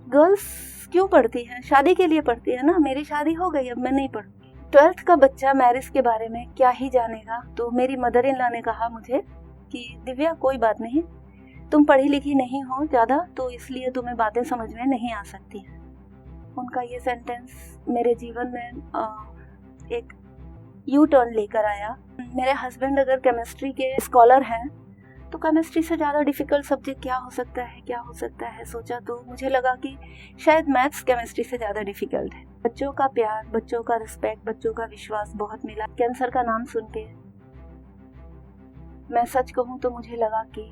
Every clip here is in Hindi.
गर्ल्स क्यों पढ़ती हैं? शादी के लिए पढ़ती है ना। मेरी शादी हो गई, अब मैं नहीं पढ़ूंगी। 12th का बच्चा मैरिज के बारे में क्या ही जानेगा। तो मेरी मदर इन लॉ ने कहा मुझे कि दिव्या कोई बात नहीं, तुम पढ़ी लिखी नहीं हो ज़्यादा, तो इसलिए तुम्हें बातें समझ में नहीं आ सकती हैं। उनका ये सेंटेंस मेरे जीवन में एक यू टर्न लेकर आया। मेरे हस्बैंड अगर केमिस्ट्री के स्कॉलर हैं तो केमिस्ट्री से ज़्यादा डिफ़िकल्ट सब्जेक्ट क्या हो सकता है सोचा तो मुझे लगा कि शायद मैथ्स केमिस्ट्री से ज़्यादा डिफ़िकल्ट है। बच्चों का प्यार, बच्चों का रिस्पेक्ट, बच्चों का विश्वास बहुत मिला। कैंसर का नाम सुन के मैं सच कहूँ तो मुझे लगा कि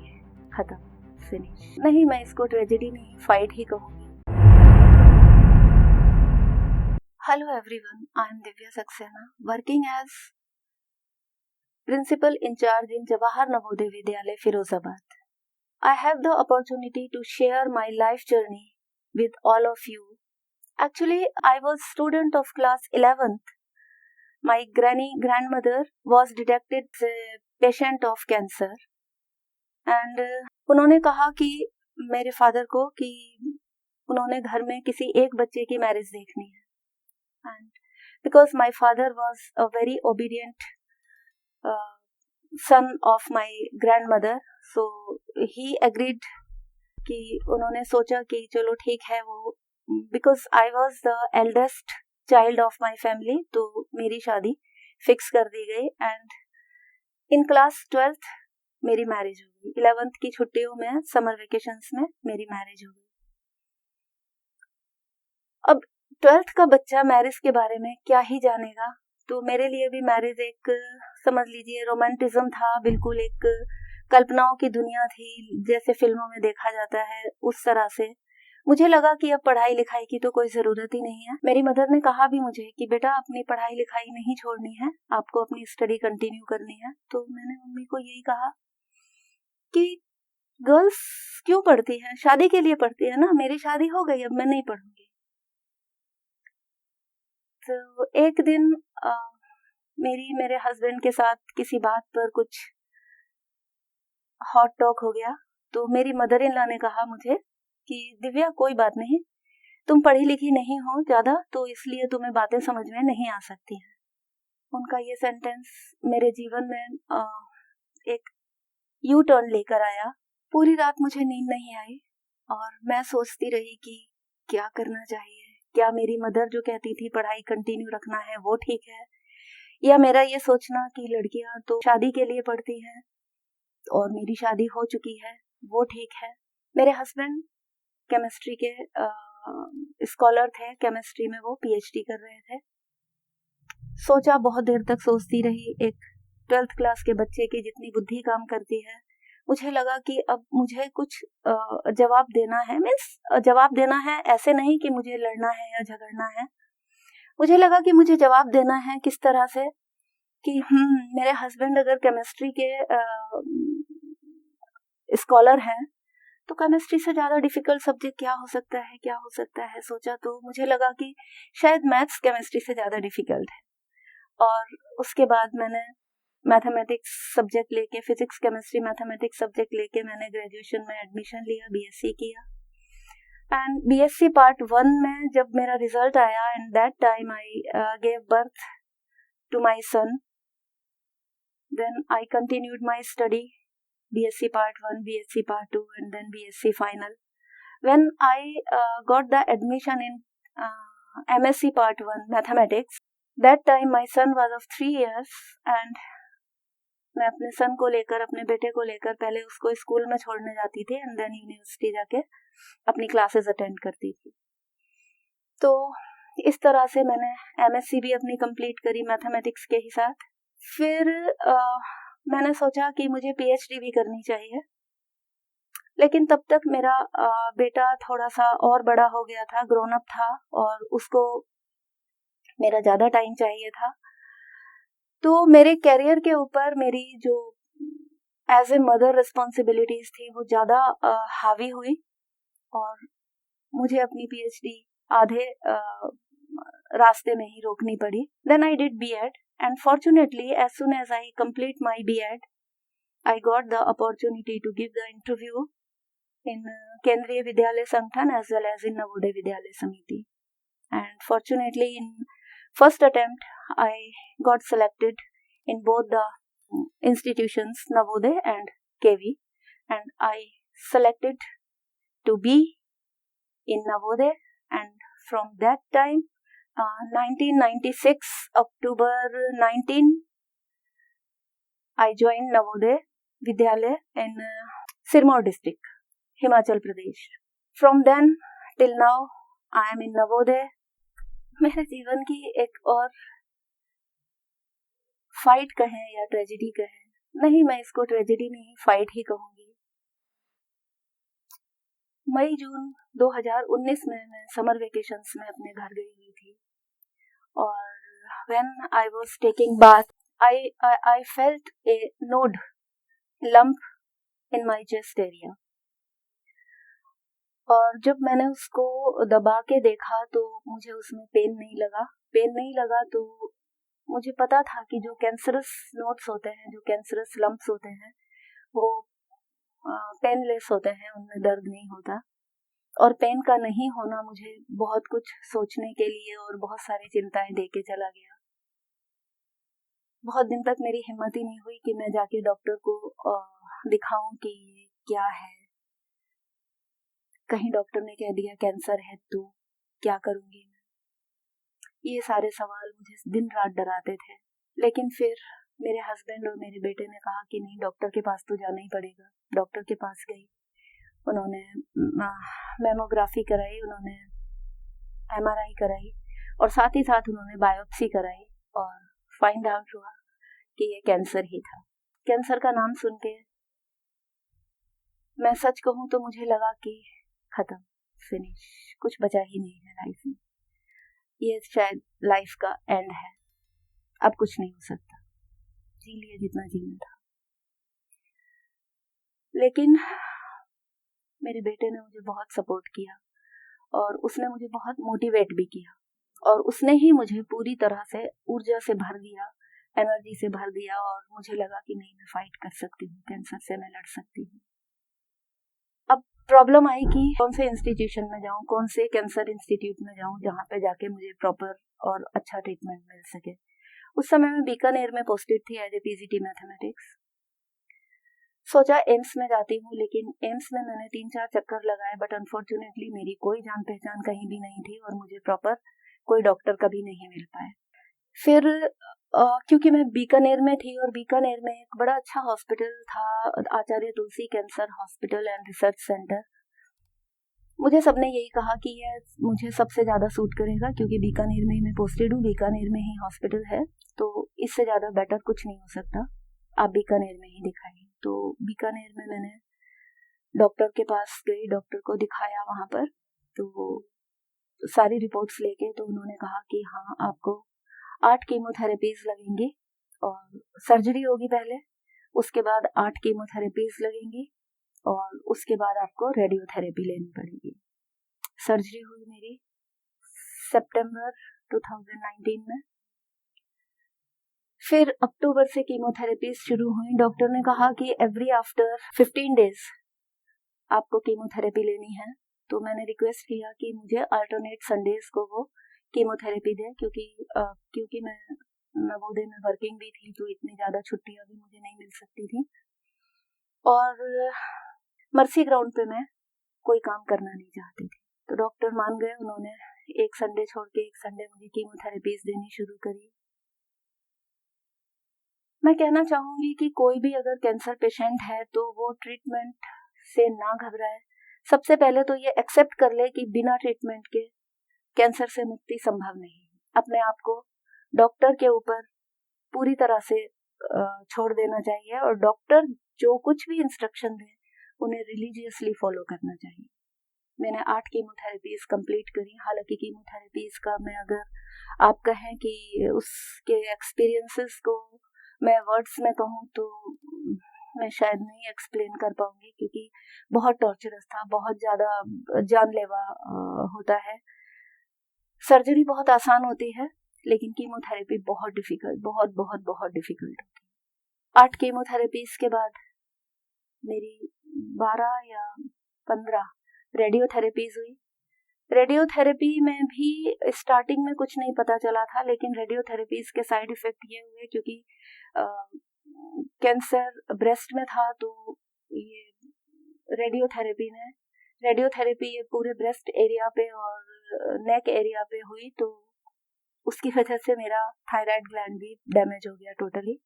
खत्म, फिनिश। नहीं, मैं इसको ट्रेजेडी नहीं, फाइट ही कहूँगी। Hello everyone, I am Divya Saxena, working as Principal in charge in Jawahar Navodaya Vidyalaya, Firozabad. I have the opportunity to share my life journey with all of you. Actually, I was student of class 11th. My grandmother was detected as a patient of cancer. And उन्होंने कहा कि मेरे फादर को कि उन्होंने घर में किसी एक बच्चे की मैरिज देखनी है. And because my father was a very obedient son of my grandmother, so he agreed कि उन्होंने सोचा कि चलो ठीक है वो, because I was the eldest child of my family, तो मेरी शादी फिक्स कर दी गई. एंड इन क्लास 12th मेरी मैरिज हो गई. 11th की छुट्टियों में, समर वेकेशंस में मेरी मैरिज हो गई. अब 12th का बच्चा मैरिज के बारे में क्या ही जानेगा. तो मेरे लिए भी मैरिज एक, समझ लीजिए, रोमांटिज्म था. बिल्कुल एक कल्पनाओं की दुनिया थी, जैसे फिल्मों में देखा जाता है उस तरह से. मुझे लगा कि अब पढ़ाई लिखाई की तो कोई ज़रूरत ही नहीं है. मेरी मदर ने कहा भी मुझे कि बेटा अपनी पढ़ाई लिखाई नहीं छोड़नी है, आपको अपनी स्टडी कंटिन्यू करनी है. तो मैंने मम्मी को यही कहा कि गर्ल्स क्यों पढ़ती हैं? शादी के लिए पढ़ती है ना. मेरी शादी हो गई, अब मैं नहीं पढ़ूंगी. तो एक दिन मेरे हस्बैंड के साथ किसी बात पर कुछ हॉट टॉक हो गया. तो मेरी मदर इन लॉ ने कहा मुझे कि दिव्या कोई बात नहीं, तुम पढ़ी लिखी नहीं हो ज़्यादा, तो इसलिए तुम्हें बातें समझ में नहीं आ सकती हैं. उनका ये सेंटेंस मेरे जीवन में एक यू टर्न लेकर आया. पूरी रात मुझे नींद नहीं आई और मैं सोचती रही कि क्या करना चाहिए. क्या मेरी मदर जो कहती थी पढ़ाई कंटिन्यू रखना है वो ठीक है, या मेरा ये सोचना कि लड़कियां तो शादी के लिए पढ़ती हैं और मेरी शादी हो चुकी है वो ठीक है. मेरे हस्बैंड केमिस्ट्री के स्कॉलर थे, केमिस्ट्री में वो पीएचडी कर रहे थे. सोचा, बहुत देर तक सोचती रही. एक 12th क्लास के बच्चे की जितनी बुद्धि काम करती है, मुझे लगा कि अब मुझे कुछ जवाब देना है. मीन्स जवाब देना है ऐसे नहीं कि मुझे लड़ना है या झगड़ना है. मुझे लगा कि मुझे जवाब देना है किस तरह से कि मेरे हस्बैंड अगर केमिस्ट्री के स्कॉलर हैं तो केमिस्ट्री से ज़्यादा डिफ़िकल्ट सब्जेक्ट क्या हो सकता है सोचा तो मुझे लगा कि शायद मैथ्स केमिस्ट्री से ज़्यादा डिफ़िकल्ट है. और उसके बाद मैंने मैथमेटिक्स सब्जेक्ट लेके, फिजिक्स केमिस्ट्री मैथमेटिक्स सब्जेक्ट लेके मैंने ग्रेजुएशन में एडमिशन लिया, बीएससी किया. एंड बीएससी पार्ट 1 में जब मेरा रिजल्ट आया, and that time I gave birth to my son. Then I continued my study, BSc part 1, BSc part 2, and then BSc final. When I got the admission in MSc part 1 mathematics, that time my son was of 3 years, and मैं अपने सन को लेकर, अपने बेटे को लेकर पहले उसको स्कूल में छोड़ने जाती थी एंड देन यूनिवर्सिटी जाके अपनी क्लासेस अटेंड करती थी. तो इस तरह से मैंने एमएससी भी अपनी कंप्लीट करी मैथमेटिक्स के ही साथ. फिर मैंने सोचा कि मुझे पीएचडी भी करनी चाहिए, लेकिन तब तक मेरा बेटा थोड़ा सा और बड़ा हो गया था, ग्रोन अप था, और उसको मेरा ज़्यादा टाइम चाहिए था. तो मेरे कैरियर के ऊपर मेरी जो एज ए मदर रिस्पॉन्सिबिलिटीज थी वो ज़्यादा हावी हुई और मुझे अपनी पीएचडी आधे रास्ते में ही रोकनी पड़ी. Then I did BEd and fortunately as soon as I complete my BEd, I got the opportunity to give the interview in Kendriya Vidyalaya Sangthan as well as in Navodaya Vidyalaya Samiti. And fortunately, in first attempt, I got selected in both the institutions, Navodaya and KV, and I selected to be in Navodaya, and from that time, 1996 October 19, I joined Navodaya Vidyalaya in Sirmaur district, Himachal Pradesh. From then till now, I am in Navodaya. मेरे जीवन की एक और फाइट कहें या ट्रेजेडी कहें, नहीं, मैं इसको ट्रेजेडी नहीं, फाइट ही कहूंगी. मई जून 2019 में मैं समर वेकेशंस में अपने घर गई हुई थी, और when I was taking bath, I felt a node lump in my chest area. और जब मैंने उसको दबा के देखा तो मुझे उसमें पेन नहीं लगा तो मुझे पता था कि जो कैंसरस नोड्स होते हैं, जो कैंसरस लम्प्स होते हैं, वो पेनलेस होते हैं, उनमें दर्द नहीं होता. और पेन का नहीं होना मुझे बहुत कुछ सोचने के लिए और बहुत सारी चिंताएं दे के चला गया. बहुत दिन तक मेरी हिम्मत ही नहीं हुई कि मैं जाके डॉक्टर को दिखाऊं कि ये क्या है. कहीं डॉक्टर ने कह दिया कैंसर है तो क्या करूंगी मैं. ये सारे सवाल मुझे दिन रात डराते थे. लेकिन फिर मेरे हस्बैंड और मेरे बेटे ने कहा कि नहीं, डॉक्टर के पास तो जाना ही पड़ेगा. डॉक्टर के पास गई, उन्होंने मैमोग्राफी कराई, उन्होंने MRI कराई, और साथ ही साथ उन्होंने बायोप्सी कराई, और फाइंड आउट हुआ कि ये कैंसर ही था. कैंसर का नाम सुन के मैं सच कहूँ तो मुझे लगा कि खत्म, फिनिश, कुछ बचा ही नहीं है लाइफ में. ये शायद लाइफ का एंड है, अब कुछ नहीं हो सकता, जी लिया जितना जीना था. लेकिन मेरे बेटे ने मुझे बहुत सपोर्ट किया, और उसने मुझे बहुत मोटिवेट भी किया, और उसने ही मुझे पूरी तरह से ऊर्जा से भर दिया, एनर्जी से भर दिया, और मुझे लगा कि नहीं, मैं फाइट कर सकती हूँ, कैंसर से मैं लड़ सकती हूँ. अब प्रॉब्लम आई कि कौन से इंस्टीट्यूशन में जाऊँ, कौन से कैंसर इंस्टीट्यूट में जाऊँ जहाँ पे जाके मुझे प्रॉपर और अच्छा ट्रीटमेंट मिल सके. उस समय मैं बीकानेर में पोस्टेड थी एज ए PGT मैथमेटिक्स. सोचा एम्स में जाती हूँ, लेकिन एम्स में मैंने 3-4 चक्कर लगाए, बट अनफॉर्चुनेटली मेरी कोई जान पहचान कहीं भी नहीं थी, और मुझे प्रॉपर कोई डॉक्टर कभी नहीं मिल पाए. फिर क्योंकि मैं बीकानेर में थी, और बीकानेर में एक बड़ा अच्छा हॉस्पिटल था, Acharya Tulsi cancer hospital and research centre. मुझे सबने यही कहा कि ये मुझे सबसे ज़्यादा सूट करेगा, क्योंकि बीकानेर में ही मैं पोस्टेड हूँ, बीकानेर में ही हॉस्पिटल है, तो इससे ज़्यादा बेटर कुछ नहीं हो सकता, आप बीकानेर में ही दिखाइए. तो बीकानेर में मैंने डॉक्टर के पास गई, डॉक्टर को दिखाया वहाँ पर, तो सारी रिपोर्ट्स लेके तो उन्होंने कहा कि हाँ, आपको 8 कीमोथेरेपीज लगेंगी, और सर्जरी होगी पहले, उसके बाद 8 कीमोथेरेपीज लगेंगी, और उसके बाद आपको रेडियोथेरेपी लेनी पड़ेगी. सर्जरी हुई मेरी सितंबर 2019 में. फिर अक्टूबर से कीमोथेरेपीज शुरू हुई. डॉक्टर ने कहा कि एवरी आफ्टर 15 डेज आपको कीमोथेरेपी लेनी है. तो मैंने रिक्वेस्ट किया कि मुझे अल्टरनेट संडेज को वो कीमोथेरेपी दे, क्योंकि मैं नवोदय में वर्किंग भी थी, तो इतनी ज़्यादा छुट्टियाँ भी मुझे नहीं मिल सकती थी, और मर्सी ग्राउंड पे मैं कोई काम करना नहीं चाहती थी. तो डॉक्टर मान गए, उन्होंने एक संडे छोड़ के एक संडे मुझे कीमोथेरेपीज देनी शुरू करी. मैं कहना चाहूँगी कि कोई भी अगर कैंसर पेशेंट है तो वो ट्रीटमेंट से ना घबराए. सबसे पहले तो ये एक्सेप्ट कर ले कि बिना ट्रीटमेंट के कैंसर से मुक्ति संभव नहीं है. अपने आप को डॉक्टर के ऊपर पूरी तरह से छोड़ देना चाहिए, और डॉक्टर जो कुछ भी इंस्ट्रक्शन दे उन्हें रिलीजियसली फॉलो करना चाहिए. मैंने 8 कीमोथेरेपीज कंप्लीट करी. हालांकि कीमोथेरेपीज का मैं अगर आप कहें कि उसके एक्सपीरियंसेस को मैं वर्ड्स में कहूँ तो मैं शायद नहीं एक्सप्लेन कर पाऊंगी, क्योंकि बहुत टॉर्चरस था, बहुत ज़्यादा जानलेवा होता है. सर्जरी बहुत आसान होती है, लेकिन कीमोथेरेपी बहुत डिफिकल्ट, बहुत बहुत बहुत डिफिकल्ट होती है. 8 कीमोथेरेपीज के बाद मेरी 12 या 15 रेडियोथेरेपीज हुई। रेडियोथेरेपी में भी स्टार्टिंग में कुछ नहीं पता चला था, लेकिन रेडियोथेरेपीज के साइड इफेक्ट ये हुए क्योंकि कैंसर ब्रेस्ट में था, तो ये रेडियोथेरेपी ये पूरे ब्रेस्ट एरिया पे और नेक एरिया पे हुई, तो उसकी वजह से मेरा थायराइड ग्लैंड भी डैमेज हो गया टोटली।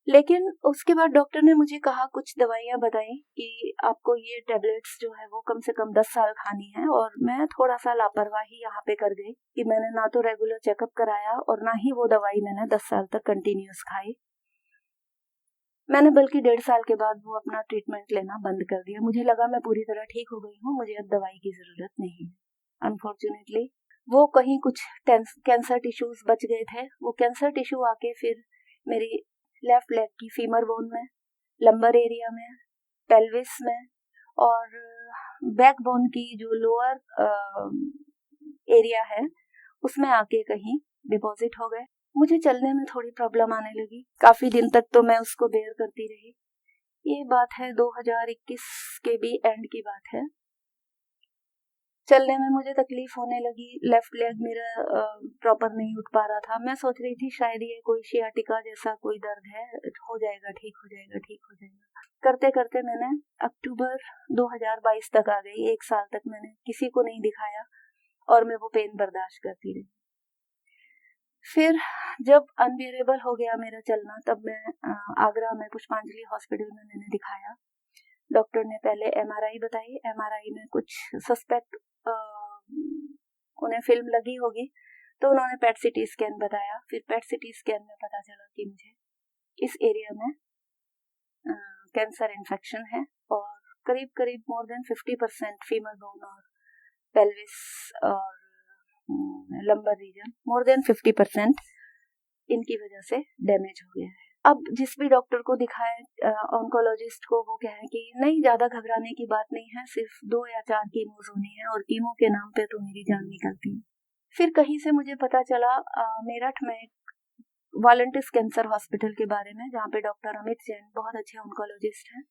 लेकिन उसके बाद डॉक्टर ने मुझे कहा, कुछ दवाइयाँ बताई कि आपको ये टैबलेट्स जो है वो कम से कम 10 साल खानी है। और मैं थोड़ा सा लापरवाही यहाँ पे कर गई कि मैंने ना तो रेगुलर चेकअप कराया और ना ही वो दवाई मैंने 10 साल तक कंटिन्यूस खाई। मैंने बल्कि 1.5 साल के बाद वो अपना ट्रीटमेंट लेना बंद कर दिया। मुझे लगा मैं पूरी तरह ठीक हो गई हूँ, मुझे अब दवाई की ज़रूरत नहीं है। अनफॉर्चुनेटली वो कहीं कुछ कैंसर टिश्यूज बच गए थे। वो कैंसर टिश्यू आके फिर मेरी लेफ्ट लेग की फीमर बोन में, लंबर एरिया में, पेल्विस में और बैक बोन की जो लोअर एरिया है उसमें आके कहीं डिपॉजिट हो गए। मुझे चलने में थोड़ी प्रॉब्लम आने लगी। काफी दिन तक तो मैं उसको बेयर करती रही। ये बात है 2021 के भी एंड की बात है। चलने में मुझे तकलीफ होने लगी, लेफ्ट लेग मेरा प्रॉपर नहीं उठ पा रहा था। मैं सोच रही थी शायद ये कोई शियाटिका जैसा कोई दर्द है, हो जाएगा, ठीक हो जाएगा, ठीक हो जाएगा। करते करते मैंने अक्टूबर 2022 तक आ गई। 1 साल तक मैंने किसी को नहीं दिखाया और मैं वो पेन बर्दाश्त करती रही। फिर जब अनबियरेबल हो गया मेरा चलना, तब मैं आगरा में पुष्पांजलि हॉस्पिटल में मैंने दिखाया। डॉक्टर ने पहले एमआरआई बताई। एमआरआई में कुछ सस्पेक्ट उन्हें फिल्म लगी होगी, तो उन्होंने पेट सिटी स्कैन बताया। फिर पेट सिटी स्कैन में पता चला कि मुझे इस एरिया में कैंसर इन्फेक्शन है और करीब करीब मोर देन 50% फीमर बोन और पेल्विस और लंबर रीजन, मोर देन 50% इनकी वजह से डैमेज हो गया है। अब जिस भी डॉक्टर को दिखाए, ऑन्कोलॉजिस्ट को, वो कहें कि नहीं, ज़्यादा घबराने की बात नहीं है, सिर्फ 2 या 4 कीमोज होनी है और कीमो के नाम पे तो मेरी जान निकलती है। फिर कहीं से मुझे पता चला मेरठ में वॉलंटियर्स कैंसर हॉस्पिटल के बारे में, जहाँ पे डॉक्टर अमित जैन बहुत अच्छे ऑन्कोलॉजिस्ट हैं।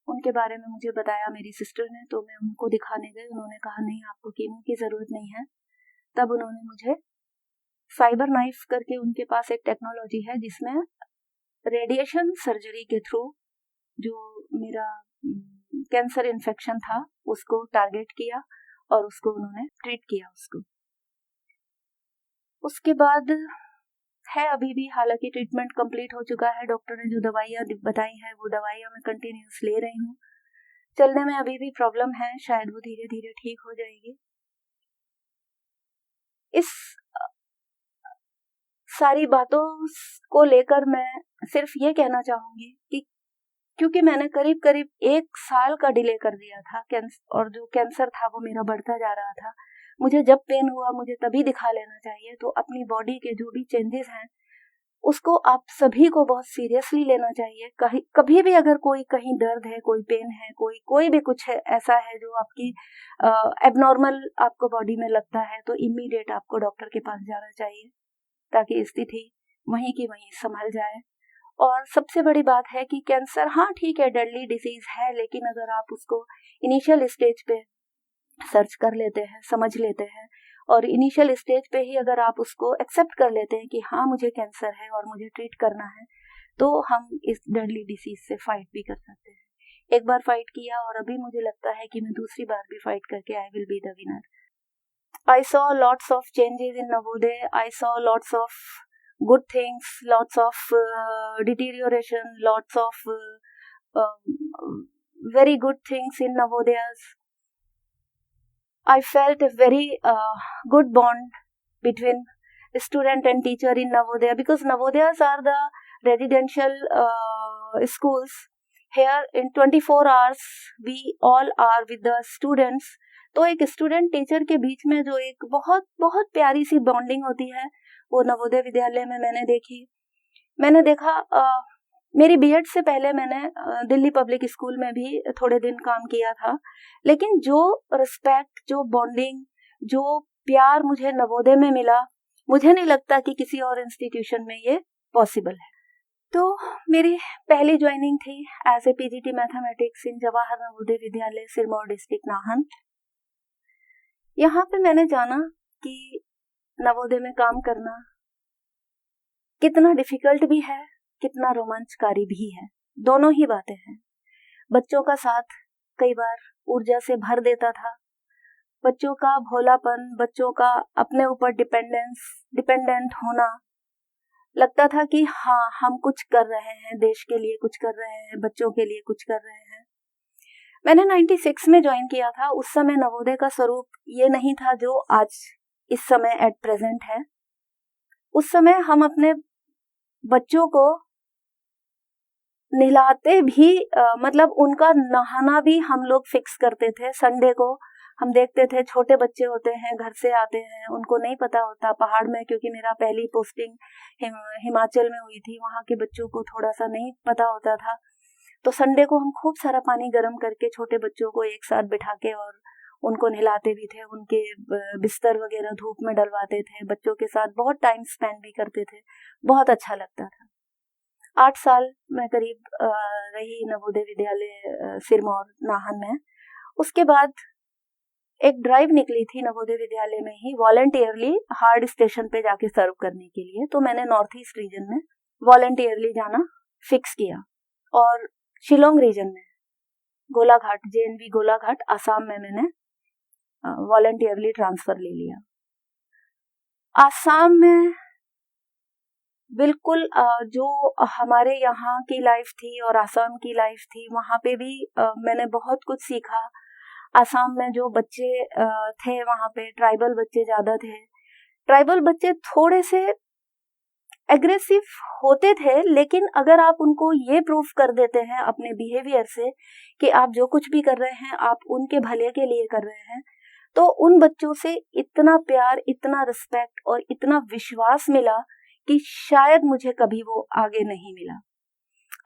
उनके बारे में मुझे बताया मेरी सिस्टर ने, तो मैं उनको दिखाने गई। उन्होंने कहा नहीं, आपको कीमो की ज़रूरत नहीं है। तब उन्होंने मुझे फाइबर नाइफ करके, उनके पास एक टेक्नोलॉजी है जिसमें रेडिएशन सर्जरी के थ्रू जो मेरा कैंसर इन्फेक्शन था उसको टारगेट किया और उसको उन्होंने ट्रीट किया उसको। उसके बाद है अभी भी, हालांकि ट्रीटमेंट कंप्लीट हो चुका है। डॉक्टर ने जो दवाइयाँ बताई है वो दवाइयाँ मैं कंटिन्यूस ले रही हूँ। चलने में अभी भी प्रॉब्लम है, शायद वो धीरे धीरे ठीक हो जाएगी। इस सारी बातों को लेकर मैं सिर्फ ये कहना चाहूंगी कि क्योंकि मैंने करीब करीब 1 साल का डिले कर दिया था और जो कैंसर था वो मेरा बढ़ता जा रहा था। मुझे जब पेन हुआ मुझे तभी दिखा लेना चाहिए। तो अपनी बॉडी के जो भी चेंजेस हैं उसको आप सभी को बहुत सीरियसली लेना चाहिए। कभी भी अगर कोई कहीं दर्द है, कोई पेन है, कोई भी कुछ है, ऐसा है जो आपकी एबनॉर्मल आपको बॉडी में लगता है, तो इमीडिएट आपको डॉक्टर के पास जाना चाहिए ताकि स्थिति वहीं की वहीं संभल जाए। और सबसे बड़ी बात है कि कैंसर, हाँ ठीक है, डेडली डिजीज है, लेकिन अगर आप उसको इनिशियल स्टेज पे सर्च कर लेते हैं, समझ लेते हैं और इनिशियल स्टेज पे ही अगर आप उसको एक्सेप्ट कर लेते हैं कि हाँ मुझे कैंसर है और मुझे ट्रीट करना है, तो हम इस डेडली डिसीज से फाइट भी कर सकते हैं। एक बार फाइट किया और अभी मुझे लगता है कि मैं दूसरी बार भी फाइट करके I will be the winner. I saw lots of changes in Navodaya, I saw lots of good things, lots of deterioration, lots of very good things in Navodayas. I felt a very good bond between student and teacher in Navodaya, because Navodayas are the residential schools. Here in 24 hours we all are with the students. तो एक स्टूडेंट टीचर के बीच में जो एक बहुत बहुत प्यारी सी बॉन्डिंग होती है वो नवोदय विद्यालय में मैंने देखा। मेरी बीएड से पहले मैंने दिल्ली पब्लिक स्कूल में भी थोड़े दिन काम किया था, लेकिन जो रिस्पेक्ट, जो बॉन्डिंग, जो प्यार मुझे नवोदय में मिला, मुझे नहीं लगता कि किसी और इंस्टीट्यूशन में ये पॉसिबल है। तो मेरी पहली ज्वाइनिंग थी as a PGT mathematics in Jawahar Navodaya Vidyalaya Sirmaur district Nahan. यहाँ पे मैंने जाना कि नवोदय में काम करना कितना डिफिकल्ट भी है, कितना रोमांचकारी भी है। दोनों ही बातें हैं। बच्चों का साथ कई बार ऊर्जा से भर देता था। बच्चों का भोलापन, बच्चों का अपने ऊपर डिपेंडेंट होना, लगता था कि हाँ, हम कुछ कर रहे हैं, देश के लिए कुछ कर रहे हैं, बच्चों के लिए कुछ कर रहे हैं। मैंने 96 में ज्वाइन किया था। उस समय नवोदय का स्वरूप ये नहीं था जो आज इस समय एट प्रेजेंट है। उस समय हम अपने बच्चों को नहलाते भी मतलब उनका नहाना भी हम लोग फिक्स करते थे। संडे को हम देखते थे, छोटे बच्चे होते हैं, घर से आते हैं, उनको नहीं पता होता पहाड़ में, क्योंकि मेरा पहली पोस्टिंग हिमाचल में हुई थी, वहाँ के बच्चों को थोड़ा सा नहीं पता होता था। तो संडे को हम खूब सारा पानी गर्म करके छोटे बच्चों को एक साथ बिठा के और उनको नहलाते भी थे, उनके बिस्तर वगैरह धूप में डलवाते थे, बच्चों के साथ बहुत टाइम स्पेंड भी करते थे। बहुत अच्छा लगता था। 8 साल मैं करीब रही नवोदय विद्यालय सिरमौर नाहन में। उसके बाद एक ड्राइव निकली थी नवोदय विद्यालय में ही वॉलंटियरली हार्ड स्टेशन पे जाके सर्व करने के लिए। तो मैंने नॉर्थ ईस्ट रीजन में वॉलंटियरली जाना फिक्स किया और शिलोंग रीजन में गोलाघाट, जेएनवी गोलाघाट, असम में मैंने वॉलंटियरली ट्रांसफर ले लिया। असम में बिल्कुल जो हमारे यहाँ की लाइफ थी और असम की लाइफ थी, वहाँ पे भी मैंने बहुत कुछ सीखा। असम में जो बच्चे थे, वहाँ पे ट्राइबल बच्चे ज़्यादा थे। ट्राइबल बच्चे थोड़े से एग्रेसिव होते थे, लेकिन अगर आप उनको ये प्रूफ कर देते हैं अपने बिहेवियर से कि आप जो कुछ भी कर रहे हैं आप उनके भले के लिए कर रहे हैं, तो उन बच्चों से इतना प्यार, इतना रिस्पेक्ट और इतना विश्वास मिला कि शायद मुझे कभी वो आगे नहीं मिला।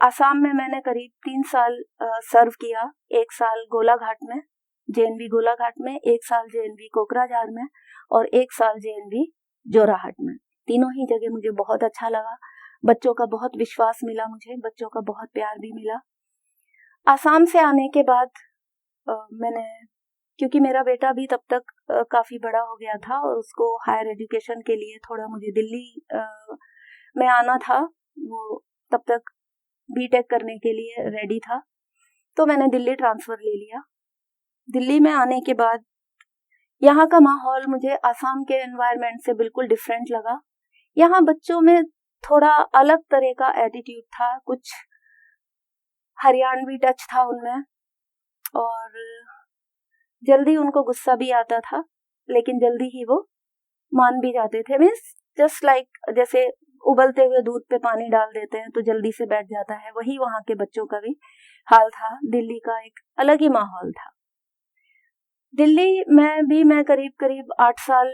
असम में मैंने करीब 3 साल सर्व किया। 1 साल गोलाघाट में, जेएनवी गोलाघाट में, 1 साल जेएनवी कोकराझार में और 1 साल जेएनवी जोराहट में। तीनों ही जगह मुझे बहुत अच्छा लगा। बच्चों का बहुत विश्वास मिला मुझे, बच्चों का बहुत प्यार भी मिला। असम से आने के बाद मैंने, क्योंकि मेरा बेटा भी तब तक काफ़ी बड़ा हो गया था और उसको हायर एजुकेशन के लिए थोड़ा मुझे दिल्ली में आना था, वो तब तक बीटेक करने के लिए रेडी था, तो मैंने दिल्ली ट्रांसफ़र ले लिया। दिल्ली में आने के बाद यहाँ का माहौल मुझे असम के एनवायरनमेंट से बिल्कुल डिफरेंट लगा। यहाँ बच्चों में थोड़ा अलग तरह का एटीट्यूड था, कुछ हरियाणवी टच था उनमें और जल्दी उनको गुस्सा भी आता था, लेकिन जल्दी ही वो मान भी जाते थे। मीन्स जस्ट लाइक जैसे उबलते हुए दूध पे पानी डाल देते हैं तो जल्दी से बैठ जाता है, वही वहाँ के बच्चों का भी हाल था। दिल्ली का एक अलग ही माहौल था। दिल्ली में भी मैं करीब 8 साल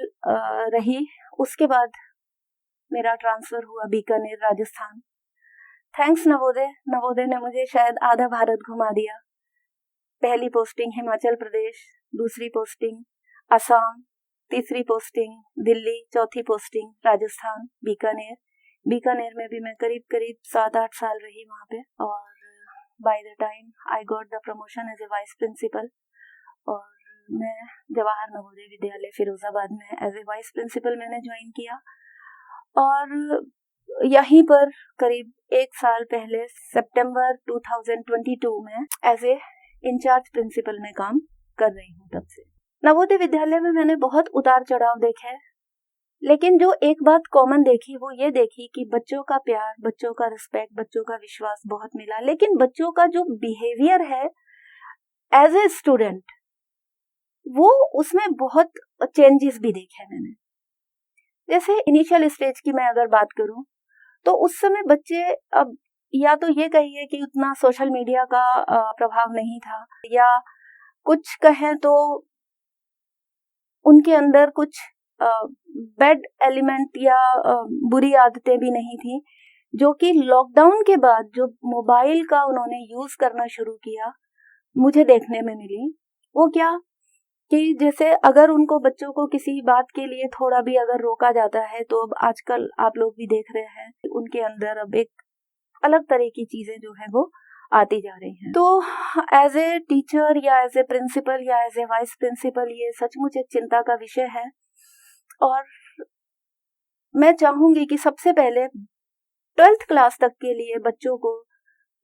रही। उसके बाद मेरा ट्रांसफ़र हुआ बीकानेर, राजस्थान। थैंक्स नवोदय ने मुझे शायद आधा भारत घुमा दिया। पहली पोस्टिंग हिमाचल प्रदेश, दूसरी पोस्टिंग असम, तीसरी पोस्टिंग दिल्ली, चौथी पोस्टिंग राजस्थान, बीकानेर में भी मैं करीब 7-8 साल रही वहाँ पे। और by the time I got the promotion as a vice principal और मैं जवाहर नवोदय विद्यालय फिरोजाबाद में एज ए वाइस प्रिंसिपल मैंने ज्वाइन किया। और यहीं पर करीब 1 साल पहले सितंबर 2022 में एज ए इंचार्ज प्रिंसिपल में काम कर रही हूँ। तब से नवोदय विद्यालय में मैंने बहुत उतार चढ़ाव देखे, लेकिन जो एक बात कॉमन देखी वो ये देखी कि बच्चों का प्यार, बच्चों का रिस्पेक्ट, बच्चों का विश्वास बहुत मिला। लेकिन बच्चों का जो बिहेवियर है एज ए स्टूडेंट, वो उसमें बहुत चेंजेस भी देखे मैंने। जैसे इनिशियल स्टेज की मैं अगर बात करूं तो उस समय बच्चे, अब या तो ये कहिए कि उतना सोशल मीडिया का प्रभाव नहीं था, या कुछ कहें तो उनके अंदर कुछ बैड एलिमेंट या बुरी आदतें भी नहीं थी, जो कि लॉकडाउन के बाद जो मोबाइल का उन्होंने यूज करना शुरू किया मुझे देखने में मिली। वो क्या कि जैसे अगर उनको, बच्चों को किसी बात के लिए थोड़ा भी अगर रोका जाता है, तो अब आजकल आप लोग भी देख रहे हैं उनके अंदर अब एक अलग तरह की चीज़ें जो है वो आती जा रही हैं। तो एज ए टीचर या एज ए प्रिंसिपल या एज ए वाइस प्रिंसिपल ये सचमुच एक चिंता का विषय है। और मैं चाहूँगी कि सबसे पहले 12th क्लास तक के लिए बच्चों को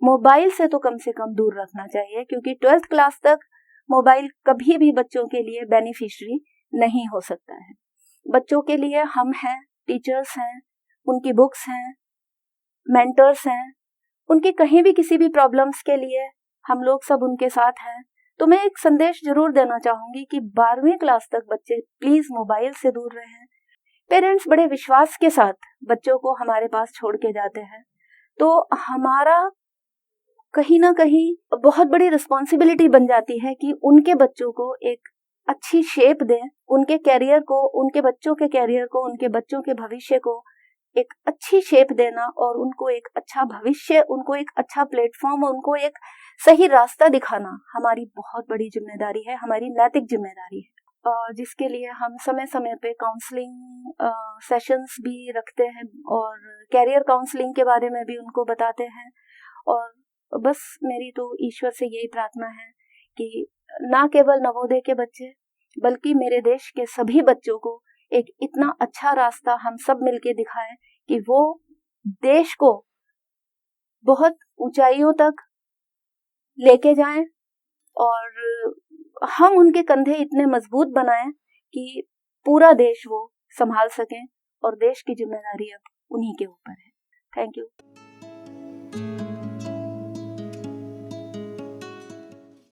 मोबाइल से तो कम से कम दूर रखना चाहिए, क्योंकि 12th क्लास तक मोबाइल कभी भी बच्चों के लिए बेनिफिशियरी नहीं हो सकता है। बच्चों के लिए हम हैं, टीचर्स हैं, उनकी बुक्स हैं, मेंटर्स हैं, उनके कहीं भी किसी भी प्रॉब्लम्स के लिए हम लोग सब उनके साथ हैं। तो मैं एक संदेश जरूर देना चाहूँगी कि 12वीं क्लास तक बच्चे प्लीज़ मोबाइल से दूर रहें। पेरेंट्स बड़े विश्वास के साथ बच्चों को हमारे पास छोड़ के जाते हैं, तो हमारा कहीं ना कहीं बहुत बड़ी रिस्पॉन्सिबिलिटी बन जाती है कि उनके बच्चों को एक अच्छी शेप दें, उनके कैरियर को, उनके बच्चों के कैरियर को, उनके बच्चों के भविष्य को एक अच्छी शेप देना और उनको एक अच्छा भविष्य, उनको एक अच्छा प्लेटफॉर्म, उनको एक सही रास्ता दिखाना हमारी बहुत बड़ी जिम्मेदारी है, हमारी नैतिक जिम्मेदारी है, जिसके लिए हम समय समय पे काउंसलिंग सेशंस भी रखते हैं और कैरियर काउंसलिंग के बारे में भी उनको बताते हैं। और बस मेरी तो ईश्वर से यही प्रार्थना है कि ना केवल नवोदय के बच्चे बल्कि मेरे देश के सभी बच्चों को एक इतना अच्छा रास्ता हम सब मिलके दिखाएं कि वो देश को बहुत ऊंचाइयों तक लेके जाएं और हम उनके कंधे इतने मजबूत बनाएं कि पूरा देश वो संभाल सकें, और देश की जिम्मेदारी अब उन्हीं के ऊपर है। Thank you.